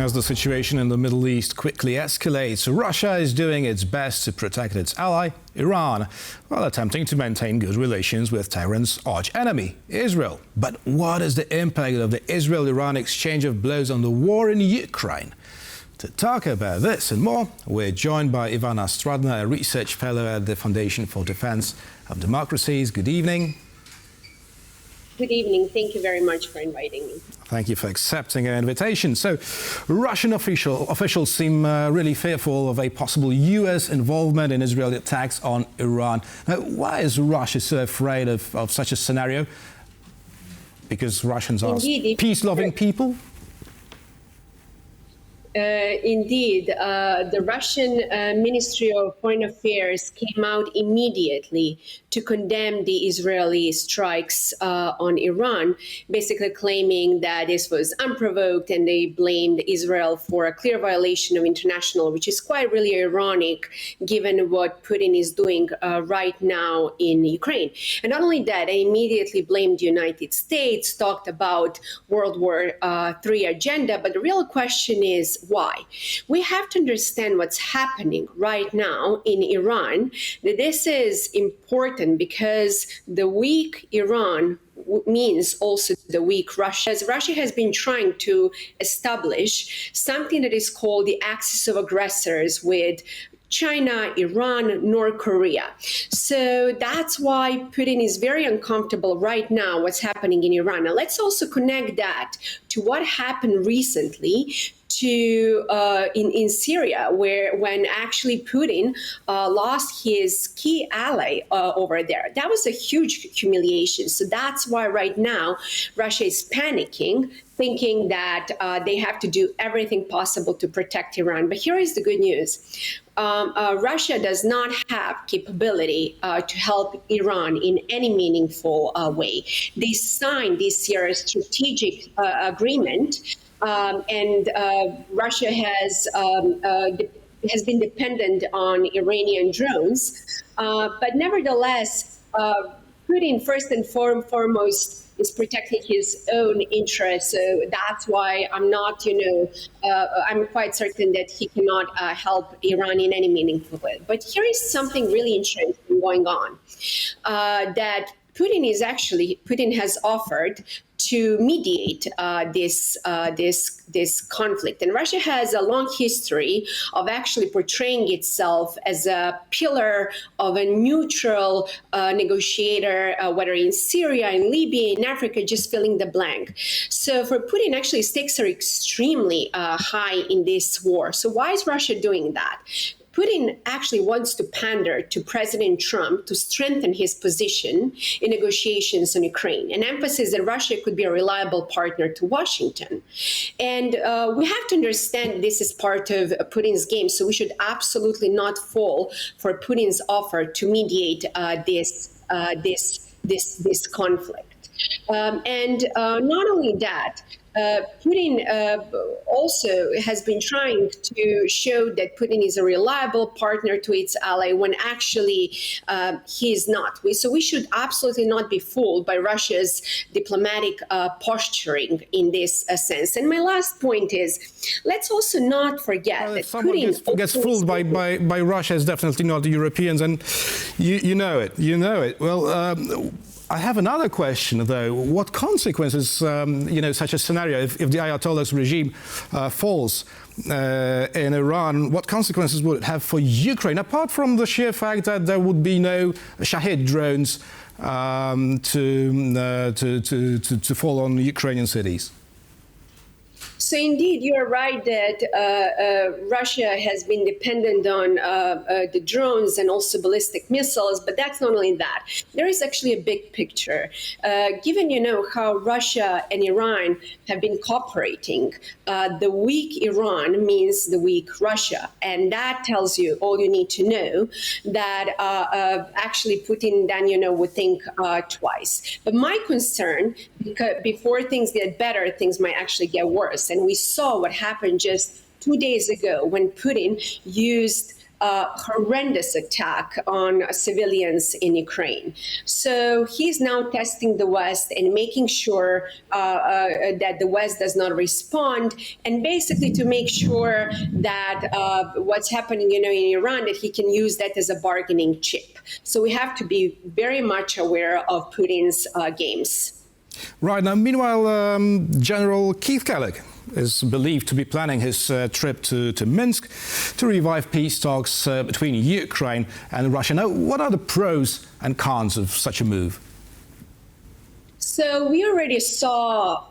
As the situation in the Middle East quickly escalates, Russia is doing its best to protect its ally, Iran, while attempting to maintain good relations with Tehran's arch-enemy, Israel. But what is the impact of the Israel-Iran exchange of blows on the war in Ukraine? To talk about this and more, we're joined by Ivana Stradner, a research fellow at the Foundation for Defense of Democracies. Good evening. Good evening. Thank you very much for inviting me. Thank you for accepting our invitation. So, Russian officials seem really fearful of a possible U.S. involvement in Israeli attacks on Iran. Now, why is Russia so afraid of such a scenario? Because Russians are peace-loving people? Indeed, the Russian Ministry of Foreign Affairs came out immediately to condemn the Israeli strikes on Iran, basically claiming that this was unprovoked, and they blamed Israel for a clear violation of international, which is quite really ironic given what Putin is doing right now in Ukraine. And not only that, they immediately blamed the United States, talked about World War III agenda, but the real question is, why? We have to understand what's happening right now in Iran. That this is important because the weak Iran means also the weak Russia. As Russia has been trying to establish something that is called the axis of aggressors with China, Iran, North Korea. So that's why Putin is very uncomfortable right now what's happening in Iran. Now let's also connect that to what happened recently in Syria, when actually Putin lost his key ally over there. That was a huge humiliation. So that's why right now Russia is panicking, thinking that they have to do everything possible to protect Iran. But here is the good news. Russia does not have capability to help Iran in any meaningful way. They signed this year a strategic agreement, and Russia has been dependent on Iranian drones. But nevertheless, Putin, first and foremost, is protecting his own interests. So that's why I'm not, I'm quite certain that he cannot help Iran in any meaningful way. But here is something really interesting going on, that Putin has offered to mediate this conflict. And Russia has a long history of actually portraying itself as a pillar of a neutral negotiator, whether in Syria, in Libya, in Africa, just filling the blank. So for Putin, actually, stakes are extremely high in this war. So why is Russia doing that? Putin actually wants to pander to President Trump to strengthen his position in negotiations on Ukraine, and emphasize that Russia could be a reliable partner to Washington. And we have to understand this is part of Putin's game, so we should absolutely not fall for Putin's offer to mediate this conflict. And not only that, Putin also has been trying to show that Putin is a reliable partner to its ally when actually he is not. So we should absolutely not be fooled by Russia's diplomatic posturing in this sense. And my last point is, let's also not forget that Putin gets fooled by Russia is definitely not the Europeans, and you know it. You know it. Well. I have another question, though. What consequences, such a scenario, if the Ayatollah's regime falls in Iran, what consequences would it have for Ukraine, apart from the sheer fact that there would be no Shahid drones to fall on Ukrainian cities? So indeed, you are right that Russia has been dependent on the drones and also ballistic missiles, but that's not only that. There is actually a big picture. Given, how Russia and Iran have been cooperating, the weak Iran means the weak Russia. And that tells you all you need to know, that actually Putin then, would think twice. But my concern, because before things get better, things might actually get worse. And we saw what happened just 2 days ago when Putin used horrendous attack on civilians in Ukraine. So he's now testing the West and making sure that the West does not respond, and basically to make sure that what's happening, in Iran, that he can use that as a bargaining chip. So we have to be very much aware of Putin's games. Right. Now, meanwhile, General Keith Kellogg is believed to be planning his trip to Minsk to revive peace talks between Ukraine and Russia. Now, what are the pros and cons of such a move? So we already saw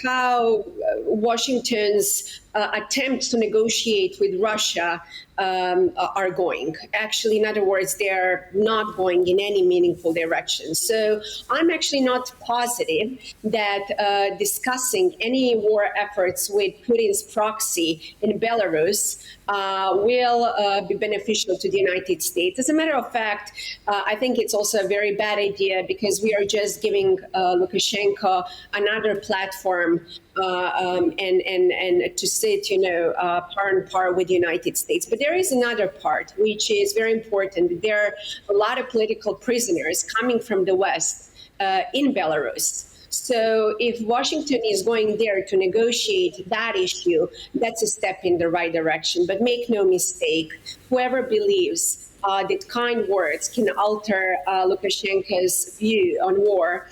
how Washington's attempts to negotiate with Russia are going. Actually, in other words, they're not going in any meaningful direction. So I'm actually not positive that discussing any war efforts with Putin's proxy in Belarus will be beneficial to the United States. As a matter of fact, I think it's also a very bad idea because we are just giving Lukashenko another platform and to sit, par and par with the United States. But there is another part, which is very important. There are a lot of political prisoners coming from the West in Belarus. So if Washington is going there to negotiate that issue, that's a step in the right direction. But make no mistake, whoever believes that kind words can alter Lukashenko's view on war,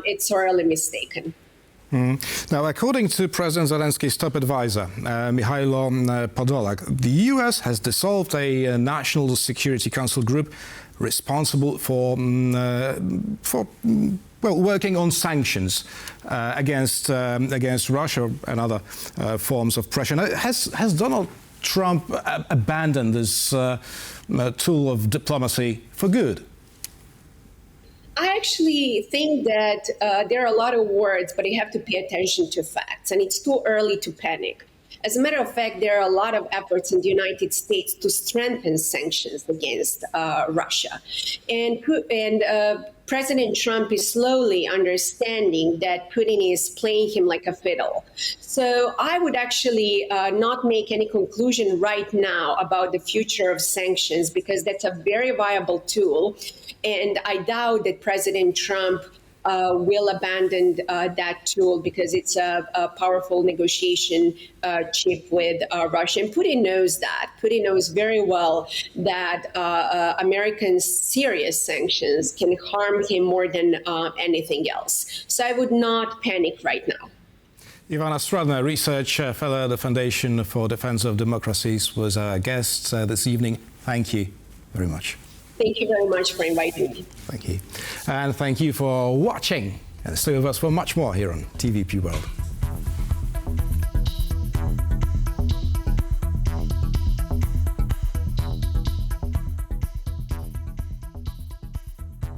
it's sorely mistaken. Now, according to President Zelensky's top advisor, Mikhailo Podolak, the U.S. has dissolved a National Security Council group responsible for working on sanctions against Russia and other forms of pressure. Now, has Donald Trump abandoned this tool of diplomacy for good? I actually think that there are a lot of words, but you have to pay attention to facts, and it's too early to panic. As a matter of fact, there are a lot of efforts in the United States to strengthen sanctions against Russia. And President Trump is slowly understanding that Putin is playing him like a fiddle. So I would actually not make any conclusion right now about the future of sanctions, because that's a very viable tool. And I doubt that President Trump will abandon that tool, because it's a powerful negotiation chip with Russia. And Putin knows that. Putin knows very well that American serious sanctions can harm him more than anything else. So I would not panic right now. Ivana Stradner, research fellow at the Foundation for Defense of Democracies, was our guest this evening. Thank you very much. Thank you very much for inviting me. Thank you. And thank you for watching. And stay with us for much more here on TVP World.